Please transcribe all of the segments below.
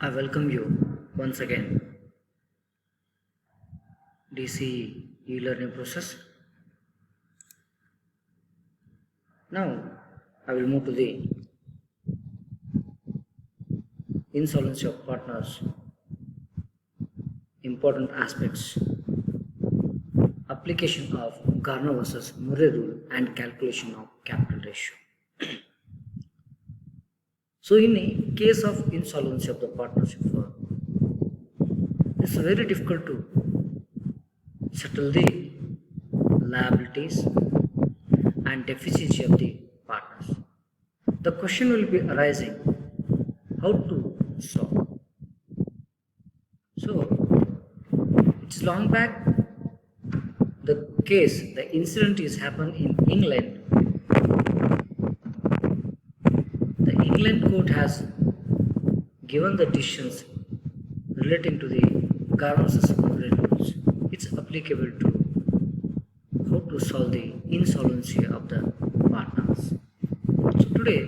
I welcome you once again, DC e-learning process. Now I will move to the insolvency of partners, important aspects, application of Garner versus Murray rule and calculation of capital ratio. So in a case of insolvency of the partnership firm, it's very difficult to settle the liabilities and deficiency of the partners. The question will be arising how to solve. So it's long back the incident is happened in England. The England court has given the decisions relating to the Garner versus Murray rules. It's applicable to how to solve the insolvency of the partners. So today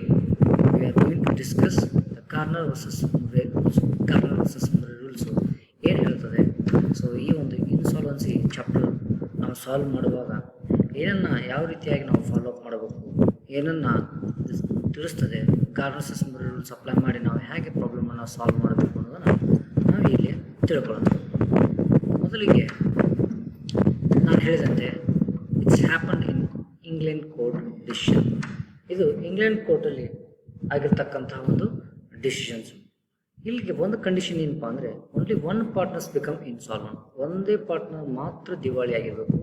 we are going to discuss the Garner versus Murray rules. Garner versus Murray rules ಏನು ಹೇಳ್ತದೆ. So ಈ ಒಂದು insolvency chapter ನಾವು solve ಮಾಡುವಾಗ ಏನನ್ನು ಯಾವ ರೀತಿಯಾಗಿ ನಾವು ಫಾಲೋ ಅಪ್ ಮಾಡಬೇಕು, ಏನನ್ನು ತಿಳಿಸ್ತದೆ, Garner versus Murray rules apply ಮಾಡಿ ನಾವು ಹೇಗೆ ಪ್ರಾಬ್ಲಮನ್ನು ಸಾಲ್ವ್ ಮಾಡಬೇಕು ಅನ್ನೋದನ್ನು ನಾವು ಇಲ್ಲಿ ತಿಳ್ಕೊಳ್ಳೋಣ. ಮೊದಲಿಗೆ ನಾನು ಹೇಳಿದಂತೆ it's happen in England court decision. ಇದು ಇಂಗ್ಲೆಂಡ್ ಕೋರ್ಟಲ್ಲಿ ಆಗಿರ್ತಕ್ಕಂತಹ ಒಂದು ಡಿಸಿಷನ್ಸ್. ಇಲ್ಲಿಗೆ ಒಂದು ಕಂಡೀಷನ್ ಏನಪ್ಪ ಅಂದರೆ only one partners become insolvent. ಒಂದೇ ಪಾರ್ಟ್ನರ್ ಮಾತ್ರ ದಿವಾಳಿ ಆಗಿರಬೇಕು.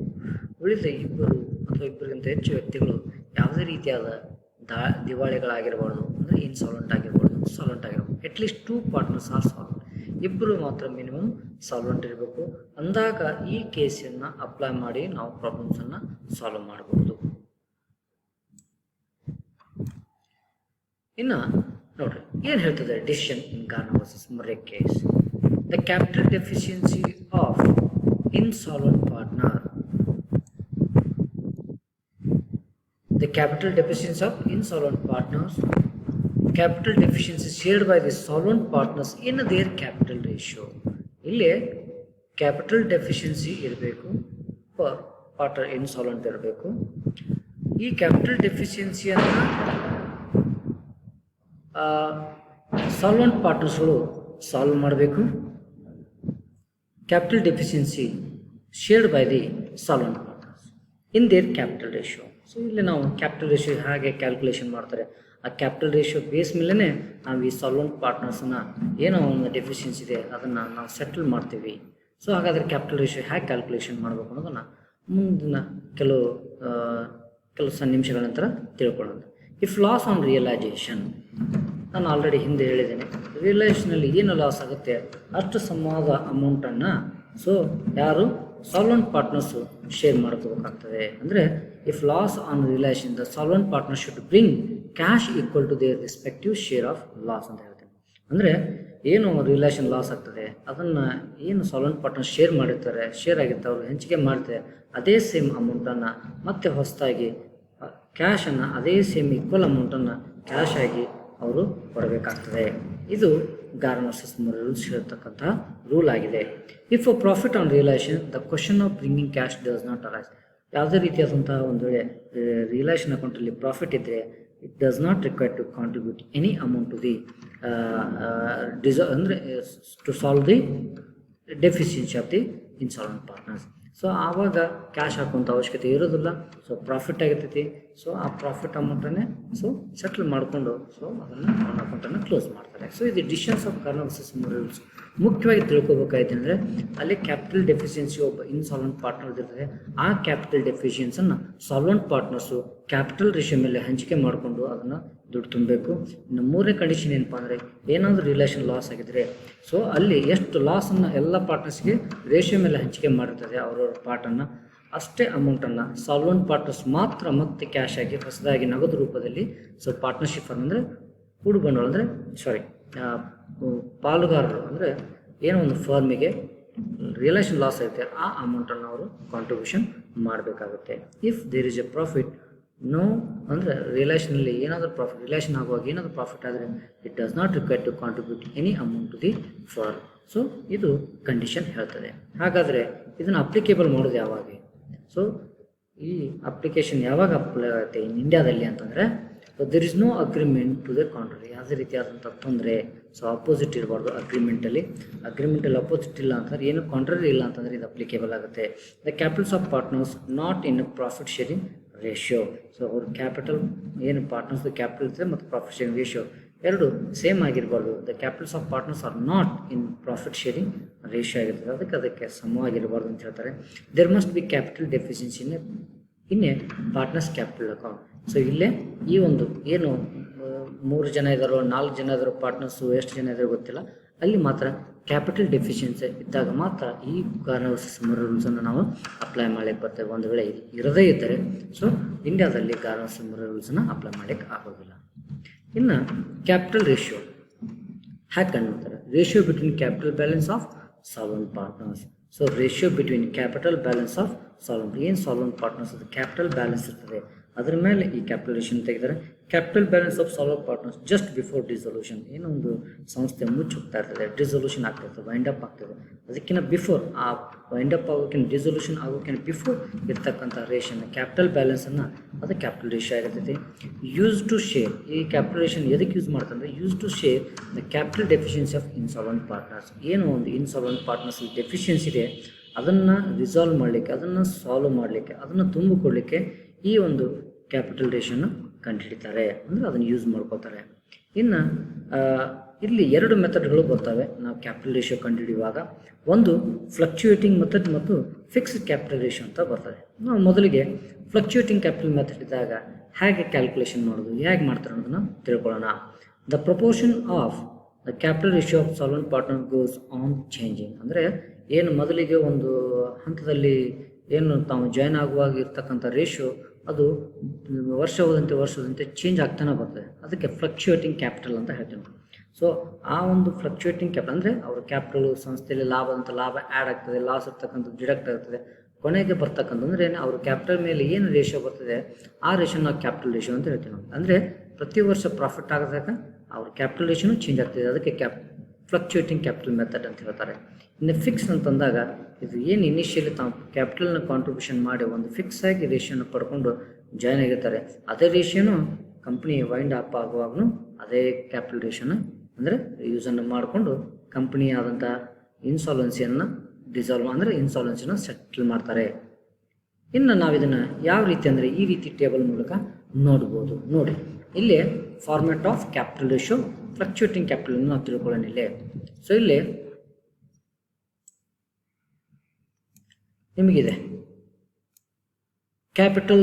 ಉಳಿದ ಇಬ್ಬರು ಅಥವಾ ಇಬ್ಬರಿಗಿಂತ ಹೆಚ್ಚು ವ್ಯಕ್ತಿಗಳು ಯಾವುದೇ ರೀತಿಯಾದ ದಿವಾಳಿಗಳಾಗಿರಬಾರ್ದು, ಅಂದರೆ ಇನ್ಸಾಲ್ವೆಂಟ್ ಆಗಿರ್ಬಾರ್ದು, ಸಾಲ್ವೆಂಟ್ ಆಗಿರ್ಬೋದು. At least 2 partners are solvent. ಇಬ್ಬರು ಮಾತ್ರ ಮಿನಿಮಮ್ ಸಾಲ್ವೆಂಟ್ ಇರಬೇಕು. ಅಂದಾಗ ಈ ಕೇಸನ್ನು ಅಪ್ಲೈ ಮಾಡಿ ನಾವು ಪ್ರಾಬ್ಲಮ್ಸನ್ನು ಸಾಲ್ವ್ ಮಾಡಬಹುದು. ಇನ್ನು ನೋಡ್ರಿ ಏನು ಹೇಳ್ತದೆ ಡಿಸಿಷನ್ ಇನ್ ಗಾರ್ನರ್ ವರ್ಸಸ್ ಮರ್ರೆ case. The capital deficiency of insolvent partner. The capital deficiency of insolvent partners, capital deficiency shared by the solvent partners in their capital ratio. ಇಲ್ಲಿ ಕ್ಯಾಪಿಟಲ್ ಡೆಫಿಷಿಯನ್ಸಿ ಇರಬೇಕು, ಪಾರ್ಟ್ನರ್ ಇನ್ಸಾಲ್ವೆಂಟ್ ಇರಬೇಕು. ಈ capital ಡೆಫಿಷಿಯನ್ಸಿಯನ್ನು solvent ಪಾರ್ಟ್ನರ್ಸ್ಗಳು solve ಮಾಡಬೇಕು. Capital deficiency shared by the solvent partners in their capital ratio. So ಇಲ್ಲಿ ನಾವು capital ratio ಹೇಗೆ ಕ್ಯಾಲ್ಕುಲೇಷನ್ ಮಾಡ್ತಾರೆ, ಆ ಕ್ಯಾಪಿಟಲ್ ರೇಷಿಯೋ ಬೇಸ್ ಮೇಲೇ ನಾವು ಈ ಸಾಲ್ವೆಂಟ್ ಪಾರ್ಟ್ನರ್ಸನ್ನು ಏನೋ ಒಂದು ಡೆಫಿಷಿಯನ್ಸಿ ಇದೆ ಅದನ್ನು ನಾವು ಸೆಟಲ್ ಮಾಡ್ತೀವಿ. ಸೊ ಹಾಗಾದರೆ ಕ್ಯಾಪಿಟಲ್ ರೇಷಿಯೋ ಹೇಗೆ ಕ್ಯಾಲ್ಕುಲೇಷನ್ ಮಾಡಬೇಕು ಅನ್ನೋದನ್ನು ಮುಂದಿನ ಕೆಲವು ನಿಮಿಷಗಳ ನಂತರ ತಿಳ್ಕೊಳ್ಳೋಣ. ಇಫ್ ಲಾಸ್ ಆನ್ ರಿಯಲೈಜೇಷನ್, ನಾನು ಆಲ್ರೆಡಿ ಹಿಂದೆ ಹೇಳಿದ್ದೇನೆ, ರಿಯಲೈಜೇಷನಲ್ಲಿ ಏನು ಲಾಸ್ ಆಗುತ್ತೆ ಅಷ್ಟು ಸಮಾದ ಅಮೌಂಟನ್ನು ಸೊ ಯಾರು ಸಾಲ್ವೆಂಟ್ ಪಾರ್ಟ್ನರ್ಸು ಶೇರ್ ಮಾಡ್ಕೋಬೇಕಾಗ್ತದೆ. ಅಂದರೆ if loss on realisation the solvent partner should bring cash equal to their respective share of loss ಅಂತ ಹೇಳ್ತೇನೆ. ಅಂದರೆ ಏನು ರಿಯಲೈಜೇಷನ್ ಲಾಸ್ ಆಗ್ತದೆ ಅದನ್ನು ಏನು ಸಾಲ್ವೆಂಟ್ ಪಾರ್ಟ್ನರ್ ಶೇರ್ ಮಾಡಿರ್ತಾರೆ, ಶೇರ್ ಆಗಿರ್ತಾರೆ, ಅವರು ಹಂಚಿಕೆ ಮಾಡ್ತಾರೆ, ಅದೇ ಸೇಮ್ ಅಮೌಂಟನ್ನು ಮತ್ತೆ ಹೊಸದಾಗಿ ಕ್ಯಾಶನ್ನು ಅದೇ ಸೇಮ್ ಈಕ್ವಲ್ ಅಮೌಂಟನ್ನು ಕ್ಯಾಶ್ ಆಗಿ ಅವರು ಕೊಡಬೇಕಾಗ್ತದೆ. ಇದು ಗಾರ್ನರ್ ವರ್ಸಸ್ ಮರ್ರೆ ರೂಲ್ಸ್ ಹೇಳ್ತಕ್ಕಂಥ ರೂಲ್ ಆಗಿದೆ. If a profit on realisation the question of bringing cash does not arise. ಯಾವುದೇ ರೀತಿಯಾದಂತಹ ಒಂದು ವೇಳೆ ರಿಯಲೈಜೇಷನ್ ಅಕೌಂಟಲ್ಲಿ ಪ್ರಾಫಿಟ್ ಇದ್ದರೆ it does not require to contribute any amount to the ಅಂದರೆ to solve the deficiency of the insolvent partners. So ಆವಾಗ cash ಹಾಕುವಂಥ ಅವಶ್ಯಕತೆ ಇರೋದಿಲ್ಲ. ಸೊ ಪ್ರಾಫಿಟ್ ಆಗಿರ್ತೈತಿ. ಸೊ ಆ ಪ್ರಾಫಿಟ್ ಅಮೌಂಟನ್ನೇ ಸೊ ಸೆಟ್ಲ್ ಮಾಡಿಕೊಂಡು ಸೊ ಅದನ್ನು ಅವನ ಅಕೌಂಟನ್ನು ಕ್ಲೋಸ್ ಮಾಡ್ತಾರೆ. ಸೊ ಇದು decisions of Garner versus Murray rules. ಮುಖ್ಯವಾಗಿ ತಿಳ್ಕೊಬೇಕಾಯ್ತು ಅಂದರೆ ಅಲ್ಲಿ ಕ್ಯಾಪಿಟಲ್ ಡೆಫಿಷಿಯನ್ಸಿ ಒಬ್ಬ ಇನ್ಸಾಲ್ವೆಂಟ್ ಪಾರ್ಟ್ನರ್ ಇರ್ತದೆ. ಆ ಕ್ಯಾಪಿಟಲ್ ಡೆಫಿಷಿಯನ್ಸನ್ನು ಸಾಲ್ವೆಂಟ್ ಪಾರ್ಟ್ನರ್ಸು ಕ್ಯಾಪಿಟಲ್ ರೇಷಿಯೋ ಮೇಲೆ ಹಂಚಿಕೆ ಮಾಡಿಕೊಂಡು ಅದನ್ನು ದುಡ್ಡು ತುಂಬಬೇಕು. ಇನ್ನು ಮೂರನೇ ಕಂಡೀಷನ್ ಏನಪ್ಪ ಅಂದರೆ ಏನಾದರೂ ರಿಲೇಷನ್ ಲಾಸ್ ಆಗಿದ್ದರೆ ಸೊ ಅಲ್ಲಿ ಎಷ್ಟು ಲಾಸನ್ನು ಎಲ್ಲ ಪಾರ್ಟ್ನರ್ಸ್ಗೆ ರೇಷಿಯೋ ಮೇಲೆ ಹಂಚಿಕೆ ಮಾಡಿರ್ತದೆ ಅವರವ್ರ ಪಾರ್ಟನ್ನು ಅಷ್ಟೇ ಅಮೌಂಟನ್ನು ಸಾಲ್ವೆಂಟ್ ಪಾರ್ಟ್ನರ್ಸ್ ಮಾತ್ರ ಮತ್ತೆ ಕ್ಯಾಶ್ ಆಗಿ ಹೊಸದಾಗಿ ನಗದು ರೂಪದಲ್ಲಿ ಸೊ ಪಾರ್ಟ್ನರ್ಶಿಪ್ ಫರ್ಮ್ ಅಂದರೆ ಕೂಡು ಬಂಡವಾಳ ಅಂದರೆ ಪಾಲುಗಾರರು ಅಂದರೆ ಏನೋ ಒಂದು ಫರ್ಮಿಗೆ ರಿಯಲೈಜೇಷನ್ ಲಾಸ್ ಆಗುತ್ತೆ ಆ ಅಮೌಂಟನ್ನು ಅವರು ಕಾಂಟ್ರಿಬ್ಯೂಷನ್ ಮಾಡಬೇಕಾಗುತ್ತೆ. If there is a profit no ಅಂದರೆ ರಿಲೇಷನಲ್ಲಿ ಏನಾದರೂ ಪ್ರಾಫಿಟ್ ರಿಲೇಷನ್ ಆಗುವಾಗ ಏನಾದರೂ ಪ್ರಾಫಿಟ್ ಆದರೆ it does not require to contribute any amount to the firm. So ಇದು ಕಂಡೀಷನ್ ಹೇಳ್ತದೆ. ಹಾಗಾದರೆ ಇದನ್ನು ಅಪ್ಲಿಕೇಬಲ್ ಮಾಡೋದು ಯಾವಾಗ? ಸೊ ಈ ಅಪ್ಲಿಕೇಶನ್ ಯಾವಾಗ ಅಪ್ಲೈ ಆಗುತ್ತೆ ಇನ್ ಇಂಡಿಯಾದಲ್ಲಿ ಅಂತಂದರೆ, so there is no agreement to the contrary. ಯಾವುದೇ ರೀತಿಯಾದಂಥ ತೊಂದರೆ, ಸೊ ಅಪೋಸಿಟ್ ಇರಬಾರ್ದು ಅಗ್ರಿಮೆಂಟಲ್ಲಿ ಅಪೋಸಿಟ್ ಇಲ್ಲ ಅಂತಂದ್ರೆ, ಏನು ಕಾಂಟ್ರರಿ ಇಲ್ಲ ಅಂತಂದರೆ ಇದು ಅಪ್ಲಿಕೇಬಲ್ ಆಗುತ್ತೆ. The capitals of partners not in profit sharing ratio. So ಅವ್ರ ಕ್ಯಾಪಿಟಲ್ ಏನು ಪಾರ್ಟ್ನರ್ಸ್ದು ಕ್ಯಾಪಿಟಲ್ ಇರ್ತದೆ ಮತ್ತು ಪ್ರಾಫಿಟ್ ಶೇರಿಂಗ್ ರೇಷಿಯೋ ಎರಡು ಸೇಮ್ ಆಗಿರಬಾರ್ದು. The capitals of partners are not in profit sharing ratio ಆಗಿರ್ತದೆ, ಅದಕ್ಕೆ ಸಮವಾಗಿರಬಾರ್ದು ಅಂತ ಹೇಳ್ತಾರೆ. There must be capital deficiency in a partners capital account. So ಇಲ್ಲೇ ಈ ಒಂದು ಏನು 3 ಜನ ಇದ್ದಾರೋ 4 ಜನ ಇದ್ದಾರೋ ಪಾರ್ಟ್ನರ್ಸು ಎಷ್ಟು ಜನ ಇದ್ದಾರೋ ಗೊತ್ತಿಲ್ಲ, ಅಲ್ಲಿ ಮಾತ್ರ ಕ್ಯಾಪಿಟಲ್ ಡೆಫಿಷಿಯನ್ಸಿ ಇದ್ದಾಗ ಮಾತ್ರ ಈ ಗಾರ್ನರ್ ವರ್ಸಸ್ ಮರ್ರೆ ರೂಲ್ಸನ್ನು ನಾವು ಅಪ್ಲೈ ಮಾಡಲಿಕ್ಕೆ ಬರ್ತೇವೆ. ಒಂದು ವೇಳೆ ಇರದೇ ಇದ್ದರೆ ಸೊ ಇಂಡಿಯಾದಲ್ಲಿ ಗಾರ್ನರ್ ವರ್ಸಸ್ ಮರ್ರೆ ರೂಲ್ಸನ್ನು ಅಪ್ಲೈ ಮಾಡಲಿಕ್ಕೆ ಆಗೋದಿಲ್ಲ. ಇನ್ನು ಕ್ಯಾಪಿಟಲ್ ರೇಷಿಯೋ ಹ್ಯಾಕ್ ಕಂಡುಹಿಡಿತಾರೆ? Ratio between capital balance of solvent partners. So ratio between capital balance of solvent, ಏನು ಸಾಲ್ವೆಂಟ್ ಪಾರ್ಟ್ನರ್ಸ್ ಅದು ಕ್ಯಾಪಿಟಲ್ ಬ್ಯಾಲೆನ್ಸ್ ಇರ್ತದೆ, ಅದರ ಮೇಲೆ ಈ ಕ್ಯಾಪಿಟಲೇಷನ್ ತೆಗೆದರೆ capital balance of solvent partners just before dissolution. ಏನೋ ಒಂದು ಸಂಸ್ಥೆ ಮುಚ್ಚಿ ಹೋಗ್ತಾ ಇರ್ತದೆ, ಡಿಸೊಲ್ಯೂಷನ್ ಆಗ್ತಿರ್ತದೆ, ವೈಂಡ್ ಅಪ್ ಆಗ್ತದೆ, ಅದಕ್ಕಿಂತ ಬಿಫೋರ್ ಆ ವೈಂಡ್ ಅಪ್ ಆಗೋಕ್ಕಿಂತ ಡಿಸೊಲ್ಯೂಷನ್ ಆಗೋಕ್ಕಿಂತ ಬಿಫೋರ್ ಇರ್ತಕ್ಕಂಥ ರೇಷನ್ ಕ್ಯಾಪಿಟಲ್ ಬ್ಯಾಲೆನ್ಸನ್ನು ಅದು ಕ್ಯಾಪಿಟಲ್ ರೇಷಿಯೋ ಆಗಿರ್ತೈತಿ. ಯೂಸ್ ಟು ಶೇರ್, ಈ ಕ್ಯಾಪಿಟಲ್ ರೇಷನ್ ಎದಕ್ಕೆ ಯೂಸ್ ಮಾಡ್ತಂದ್ರೆ use to share the capital deficiency of insolvent partners. ಏನು ಒಂದು ಇನ್ಸಾಲ್ವೆಂಟ್ ಪಾರ್ಟ್ನರ್ಸ್ ಡೆಫಿಷಿಯನ್ಸಿ ಇದೆ ಅದನ್ನು ರಿಸಾಲ್ವ್ ಮಾಡಲಿಕ್ಕೆ, ಅದನ್ನು ಸಾಲ್ವ್ ಮಾಡಲಿಕ್ಕೆ, ಅದನ್ನು ತುಂಬಿಕೊಡ್ಲಿಕ್ಕೆ ಈ ಒಂದು ಕ್ಯಾಪಿಟಲ್ ರೇಷನ್ನು ಕಂಡುಹಿಡಿತಾರೆ, ಅಂದರೆ ಅದನ್ನು ಯೂಸ್ ಮಾಡ್ಕೋತಾರೆ. ಇನ್ನು ಇಲ್ಲಿ 2 ಮೆಥಡ್ಗಳು ಬರ್ತವೆ ನಾವು ಕ್ಯಾಪಿಟಲ್ ರೇಷಿಯೋ ಕಂಡುಹಿಡಿಯುವಾಗ. ಒಂದು ಫ್ಲಕ್ಚುಯೇಟಿಂಗ್ ಮೆಥಡ್ ಮತ್ತು ಫಿಕ್ಸ್ಡ್ ಕ್ಯಾಪಿಟಲ್ ರೇಷಿಯೋ ಅಂತ ಬರ್ತದೆ. ನಾವು ಮೊದಲಿಗೆ ಫ್ಲಕ್ಚುಯೇಟಿಂಗ್ ಕ್ಯಾಪಿಟಲ್ ಮೆಥಡ್ ಇದ್ದಾಗ ಹೇಗೆ ಕ್ಯಾಲ್ಕುಲೇಷನ್ ಮಾಡೋದು, ಹೇಗೆ ಮಾಡ್ತಾರೆ ಅನ್ನೋದನ್ನು ತಿಳ್ಕೊಳ್ಳೋಣ. The proportion of the capital ratio of solvent partner goes on changing. ಅಂದರೆ ಏನು ಮೊದಲಿಗೆ ಒಂದು ಹಂತದಲ್ಲಿ ಏನು ತಾವು ಜಾಯ್ನ್ ಆಗುವಾಗ ಇರ್ತಕ್ಕಂಥ ರೇಷಿಯೋ ಅದು ವರ್ಷದಂತೆ ಚೇಂಜ್ ಆಗ್ತಾನೆ ಬರ್ತದೆ, ಅದಕ್ಕೆ ಫ್ಲಕ್ಚುಯೇಟಿಂಗ್ ಕ್ಯಾಪಿಟಲ್ ಅಂತ ಹೇಳ್ತೀವಿ. ಸೊ ಆ ಒಂದು ಫ್ಲಕ್ಚುಯೇಟಿಂಗ್ ಕ್ಯಾಪಿಟಲ್ ಅಂದರೆ ಅವ್ರ ಕ್ಯಾಪಿಟಲು ಸಂಸ್ಥೆಯಲ್ಲಿ ಲಾಭ ಆ್ಯಡ್ ಆಗ್ತದೆ, ಲಾಸ್ ಇರ್ತಕ್ಕಂಥದ್ದು ಡಿಡಕ್ಟ್ ಆಗ್ತದೆ, ಕೊನೆಗೆ ಬರ್ತಕ್ಕಂಥದ್ದು ಏನು ಅವ್ರ ಕ್ಯಾಪಿಟಲ್ ಮೇಲೆ ಏನು ರೇಷಿಯೋ ಬರ್ತದೆ ಆ ರೇಷಿಯೋ ನಾವು ಕ್ಯಾಪಿಟಲ್ ರೇಷಿಯೋ ಅಂತ ಹೇಳ್ತೀವಿ ನಾವು. ಅಂದರೆ ಪ್ರತಿ ವರ್ಷ ಪ್ರಾಫಿಟ್ ಆಗೋದಾಗ ಅವ್ರ ಕ್ಯಾಪಿಟಲ್ ರೇಷಿಯೋನು ಚೇಂಜ್ ಆಗ್ತದೆ, ಅದಕ್ಕೆ ಫ್ಲಕ್ಚುಯೇಟಿಂಗ್ ಕ್ಯಾಪಿಟಲ್ ಮೆಥಡ್ ಅಂತ ಹೇಳ್ತಾರೆ. ಇನ್ನು ಫಿಕ್ಸ್ ಅಂತಂದಾಗ ಇದು ಏನು ಇನಿಷಿಯಲಿ ತಾವು ಕ್ಯಾಪಿಟಲ್ನ ಕಾಂಟ್ರಿಬ್ಯೂಷನ್ ಮಾಡಿ ಒಂದು ಫಿಕ್ಸ್ ಆಗಿ ರೇಷಿಯೋನ ಪಡ್ಕೊಂಡು ಜಾಯ್ನ್ ಆಗಿರ್ತಾರೆ, ಅದೇ ರೇಷಿಯೋನು ಕಂಪ್ನಿ ವೈಂಡ್ ಅಪ್ ಆಗುವಾಗೂ ಅದೇ ಕ್ಯಾಪಿಟಲ್ ರೇಷಿಯೋನ ಅಂದರೆ ಯೂಸನ್ನು ಮಾಡಿಕೊಂಡು ಕಂಪ್ನಿ ಆದಂಥ ಇನ್ಸಾಲ್ವೆನ್ಸಿಯನ್ನು ಡಿಸಾಲ್ವ್ ಅಂದರೆ ಇನ್ಸಾಲ್ವೆನ್ಸಿನ ಸೆಟ್ಲ್ ಮಾಡ್ತಾರೆ. ಇನ್ನು ನಾವು ಇದನ್ನು ಯಾವ ರೀತಿ ಅಂದರೆ ಈ ರೀತಿ ಟೇಬಲ್ ಮೂಲಕ ನೋಡ್ಬೋದು. ನೋಡಿ ಇಲ್ಲಿ format of capital ratio fluctuating capital ನಾವು ತಿಳ್ಕೊಳ್ಳೋಣ ಇಲ್ಲಿ. ಸೊ ಇಲ್ಲಿ ನಿಮಗಿದೆ ಕ್ಯಾಪಿಟಲ್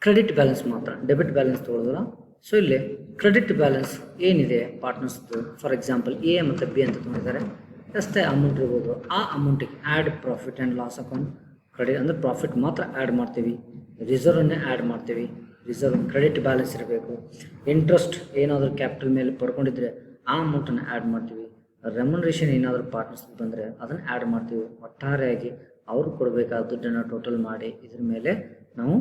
ಕ್ರೆಡಿಟ್ ಬ್ಯಾಲೆನ್ಸ್ ಮಾತ್ರ, ಡೆಬಿಟ್ ಬ್ಯಾಲೆನ್ಸ್ ತೊಗೊಳ್ಳೋದಿಲ್ಲ. ಸೊ ಇಲ್ಲಿ ಕ್ರೆಡಿಟ್ ಬ್ಯಾಲೆನ್ಸ್ ಏನಿದೆ ಪಾರ್ಟ್ನರ್ಸ್ದು, ಫಾರ್ ಎಕ್ಸಾಂಪಲ್ ಎ ಮತ್ತು ಬಿ ಅಂತ ತೊಗೊಂಡಿದ್ದಾರೆ, ಎಷ್ಟೇ ಅಮೌಂಟ್ ಇರ್ಬೋದು ಆ ಅಮೌಂಟಿಗೆ add profit and loss account credit ಅಂದರೆ ಪ್ರಾಫಿಟ್ ಮಾತ್ರ ಆ್ಯಡ್ ಮಾಡ್ತೀವಿ, ರಿಸರ್ವನ್ನೇ ಆ್ಯಡ್ ಮಾಡ್ತೀವಿ, ರಿಸರ್ವ್ ಕ್ರೆಡಿಟ್ ಬ್ಯಾಲೆನ್ಸ್ ಇರಬೇಕು. ಇಂಟ್ರೆಸ್ಟ್ ಏನಾದರೂ ಕ್ಯಾಪಿಟಲ್ ಮೇಲೆ ಪಡ್ಕೊಂಡಿದ್ರೆ ಆ ಅಮೌಂಟನ್ನು ಆ್ಯಡ್ ಮಾಡ್ತೀವಿ, ರೆಮ್ಯುನರೇಷನ್ ಏನಾದರೂ ಪಾರ್ಟ್ನರ್ಸ್ ಬಂದರೆ ಅದನ್ನು ಆ್ಯಡ್ ಮಾಡ್ತೀವಿ. ಒಟ್ಟಾರೆಯಾಗಿ ಅವರು ಕೊಡಬೇಕಾದ ದುಡ್ಡನ್ನು ಟೋಟಲ್ ಮಾಡಿ ಇದ್ರ ಮೇಲೆ ನಾವು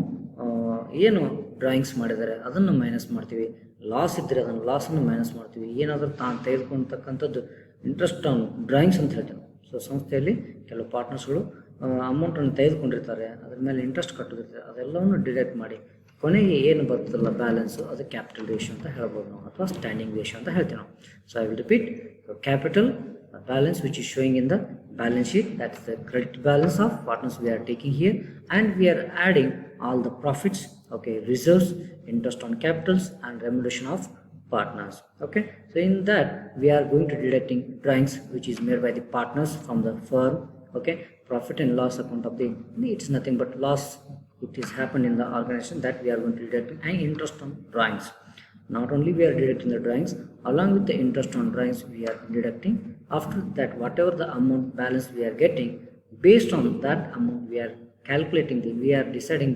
ಏನು ಡ್ರಾಯಿಂಗ್ಸ್ ಮಾಡಿದ್ದಾರೆ ಅದನ್ನು ಮೈನಸ್ ಮಾಡ್ತೀವಿ, ಲಾಸ್ ಇದ್ದರೆ ಅದನ್ನು ಲಾಸನ್ನು ಮೈನಸ್ ಮಾಡ್ತೀವಿ, ಏನಾದರೂ ತಾನು ತೆಗೆದುಕೊಳ್ತಕ್ಕಂಥದ್ದು ಇಂಟ್ರೆಸ್ಟ್ ಆನ್ ಡ್ರಾಯಿಂಗ್ಸ್ ಅಂತ ಹೇಳ್ತೇವೆ. ಸೊ ಸಂಸ್ಥೆಯಲ್ಲಿ ಕೆಲವು ಪಾರ್ಟ್ನರ್ಸ್ಗಳು ಅಮೌಂಟನ್ನು ತೆಗೆದುಕೊಂಡಿರ್ತಾರೆ, ಅದ್ರ ಮೇಲೆ ಇಂಟ್ರೆಸ್ಟ್ ಕಟ್ಟೋದಿರ್ತಾರೆ, ಅದೆಲ್ಲವನ್ನು ಡಿಡಕ್ಟ್ ಮಾಡಿ ಕೊನೆಗೆ ಏನು ಬರ್ತದಲ್ಲ ಬ್ಯಾಲೆನ್ಸು ಅದು ಕ್ಯಾಪಿಟಲ್ ರೇಷಿಯೋ ಅಂತ ಹೇಳ್ಬೋದು ನಾವು, ಅಥವಾ ಸ್ಟ್ಯಾಂಡಿಂಗ್ ರೇಷಿಯೋ ಅಂತ ಹೇಳ್ತೀವಿ ನಾವು. So I will repeat, capital balance which is showing in the balance sheet, that is the credit balance of partners we are taking here, and we are adding all the profits, okay, reserves, interest on capitals and remuneration of partners. Okay, so in that we are going to deducting drawings which is made by the partners from the firm. Okay, profit and loss account of the, it's nothing but loss it is happened in the organization, that we are going to deduct, and interest on drawings. Not only we are deducting the drawings, along with the interest on drawings we are deducting. After that, whatever the amount balance we are getting, based on that amount we are calculating we are deciding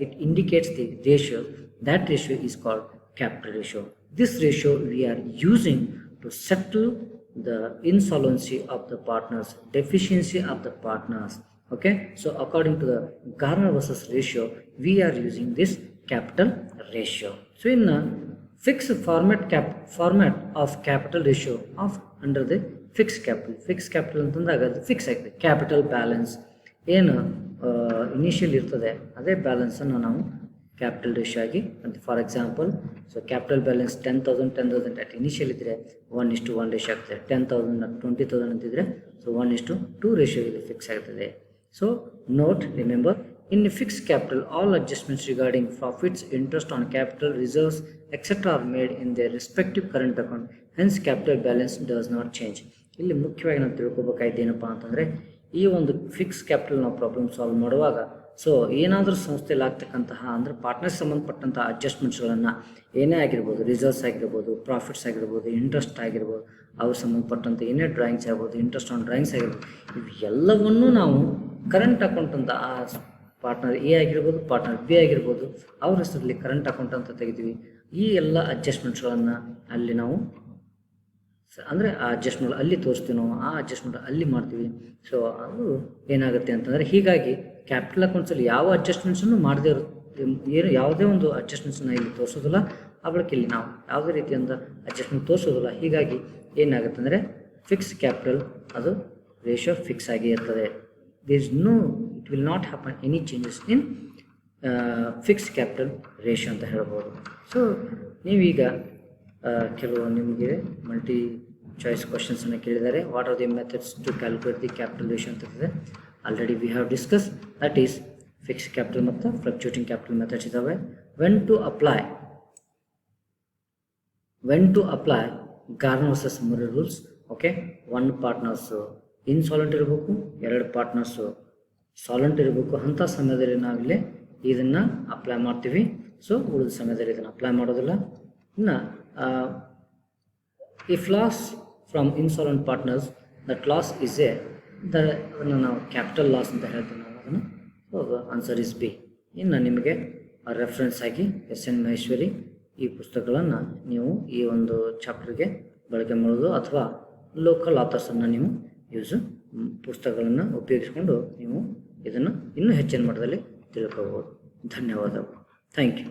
it indicates the ratio. That ratio is called capital ratio. This ratio we are using to settle the insolvency of the partners, deficiency of the partners. Okay, so according to the Garner versus ratio, we are using this capital ratio. So in a fixed format of capital ratio of under the fixed capital ಅಂತಂದಾಗ ಅದು fix ಆಗಿದೆ. Capital balance ಏನು initial ಇರ್ತದೆ ಅದೇ ಬ್ಯಾಲೆನ್ಸನ್ನು ನಾವು capital ratio ಆಗಿ ಅಂತ. For example, so capital balance 10,000 at initial ಇದ್ದರೆ 1:1 ರೇಷಿಯೋ ಆಗ್ತದೆ. 10,000 20,000 ಅಂತಿದ್ರೆ ಸೊ 1:2 ರೇಷಿಯೋ ಇಲ್ಲಿ ಫಿಕ್ಸ್ ಆಗ್ತದೆ. So note, remember, in fixed capital, all adjustments regarding profits, interest on capital, reserves, etc. are made in their respective current account. Hence, capital balance does not change. ಇಲ್ಲಿ ಮುಖ್ಯವಾಗಿ ನಾವು ತಿಳ್ಕೊಬೇಕಾಯ್ತು ಏನಪ್ಪ ಅಂತಂದರೆ, ಈ ಒಂದು fix capital ನಾವು problem solve ಮಾಡುವಾಗ so ಏನಾದರೂ ಸಂಸ್ಥೆಯಲ್ಲಿ ಆಗ್ತಕ್ಕಂತಹ ಅಂದರೆ ಪಾರ್ಟ್ನರ್ಸ್ ಸಂಬಂಧಪಟ್ಟಂಥ ಅಡ್ಜಸ್ಟ್ಮೆಂಟ್ಸ್ಗಳನ್ನು ಏನೇ ಆಗಿರ್ಬೋದು, ರಿಸರ್ವ್ಸ್ ಆಗಿರ್ಬೋದು, ಪ್ರಾಫಿಟ್ಸ್ ಆಗಿರ್ಬೋದು, ಇಂಟ್ರೆಸ್ಟ್ ಆಗಿರ್ಬೋದು, ಅವ್ರು ಸಂಬಂಧಪಟ್ಟಂಥ ಏನೇ ಡ್ರಾಯಿಂಗ್ಸ್ ಆಗ್ಬೋದು, ಇಂಟ್ರೆಸ್ಟ್ ಆನ್ ಡ್ರಾಯಿಂಗ್ಸ್ ಆಗಿರ್ಬೋದು, ಇವೆಲ್ಲವನ್ನೂ ನಾವು ಕರೆಂಟ್ ಅಕೌಂಟ್ ಅಂತ ಆ ಪಾರ್ಟ್ನರ್ ಎ ಆಗಿರ್ಬೋದು, ಪಾರ್ಟ್ನರ್ ಬಿ ಆಗಿರ್ಬೋದು, ಅವ್ರ ಹೆಸರಲ್ಲಿ ಕರೆಂಟ್ ಅಕೌಂಟ್ ಅಂತ ತೆಗಿತೀವಿ. ಈ ಎಲ್ಲ ಅಡ್ಜಸ್ಟ್ಮೆಂಟ್ಸ್ಗಳನ್ನು ಅಲ್ಲಿ ನಾವು ಅಂದರೆ ಆ ಅಡ್ಜಸ್ಟ್ಮೆಂಟ್ ಅಲ್ಲಿ ತೋರಿಸ್ತೀವಿ ನಾವು, ಆ ಅಡ್ಜಸ್ಟ್ಮೆಂಟ್ ಅಲ್ಲಿ ಮಾಡ್ತೀವಿ. ಸೊ ಅದು ಏನಾಗುತ್ತೆ ಅಂತಂದರೆ, ಹೀಗಾಗಿ ಕ್ಯಾಪಿಟಲ್ ಅಕೌಂಟ್ಸಲ್ಲಿ ಯಾವ ಅಡ್ಜಸ್ಟ್ಮೆಂಟ್ಸನ್ನು ಮಾಡದೇ ಇರುತ್ತೆ, ಏನು ಯಾವುದೇ ಒಂದು ಅಡ್ಜಸ್ಟ್ಮೆಂಟ್ಸನ್ನು ಇಲ್ಲಿ ತೋರಿಸೋದಿಲ್ಲ. ಆ ಬಳಿಕ ಇಲ್ಲಿ ನಾವು ಯಾವುದೇ ರೀತಿಯಿಂದ ಅಡ್ಜಸ್ಟ್ಮೆಂಟ್ ತೋರಿಸೋದಿಲ್ಲ. ಹೀಗಾಗಿ ಏನಾಗುತ್ತೆ ಅಂದರೆ ಫಿಕ್ಸ್ ಕ್ಯಾಪಿಟಲ್ ಅದು ರೇಷಿಯೋ ಫಿಕ್ಸ್ ಆಗಿ ಇರ್ತದೆ. It will not happen any changes in fix capital ratio ಅಂತ ಹೇಳ್ಬೋದು. ಸೊ ನೀವೀಗ ಕೆಲವು ನಿಮಗೆ ಮಲ್ಟಿ ಚಾಯ್ಸ್ ಕ್ವಶನ್ಸನ್ನು ಕೇಳಿದ್ದಾರೆ. What are the methods to calculate the capital ratio ಅಂತಂದರೆ already we have discuss. That is fix capital ಮತ್ತು ಫ್ಲಕ್ಚುಯೇಟಿಂಗ್ ಕ್ಯಾಪಿಟಲ್ ಮೆಥಡ್ಸ್ ಇದ್ದಾವೆ. When to apply Garner versus Murray rules. Okay, 1 partners insolvent ಇರಬೇಕು, 2 partners ಸಾಲೆಂಟ್ ಇರಬೇಕು. ಅಂಥ ಸಮಯದಲ್ಲಿ ನಾವಿಲ್ಲಿ ಇದನ್ನು apply ಮಾಡ್ತೀವಿ. ಸೊ ಉಳಿದ ಸಮಯದಲ್ಲಿ ಇದನ್ನು ಅಪ್ಲೈ ಮಾಡೋದಿಲ್ಲ. ಇನ್ನು if loss from insolvent partners, that loss is ಅದನ್ನು ನಾವು ಕ್ಯಾಪಿಟಲ್ ಲಾಸ್ ಅಂತ ಹೇಳ್ತೀವಿ ನಾವು ಅದನ್ನು. So answer is B. ಇನ್ನು ನಿಮಗೆ ರೆಫರೆನ್ಸ್ ಆಗಿ SN ಮಹೇಶ್ವರಿ ಈ ಪುಸ್ತಕಗಳನ್ನು ನೀವು ಈ ಒಂದು ಚಾಪ್ಟರ್ಗೆ ಬಳಕೆ ಮಾಡೋದು, ಅಥವಾ ಲೋಕಲ್ ಆಥರ್ಸನ್ನು ನೀವು ಪುಸ್ತಕಗಳನ್ನು ಉಪಯೋಗಿಸಿಕೊಂಡು ನೀವು ಇದನ್ನು ಇನ್ನೂ ಹೆಚ್ಚಿನ ಮಟ್ಟದಲ್ಲಿ ತಿಳ್ಕೋಬೋದು. ಧನ್ಯವಾದಗಳು. Thank you.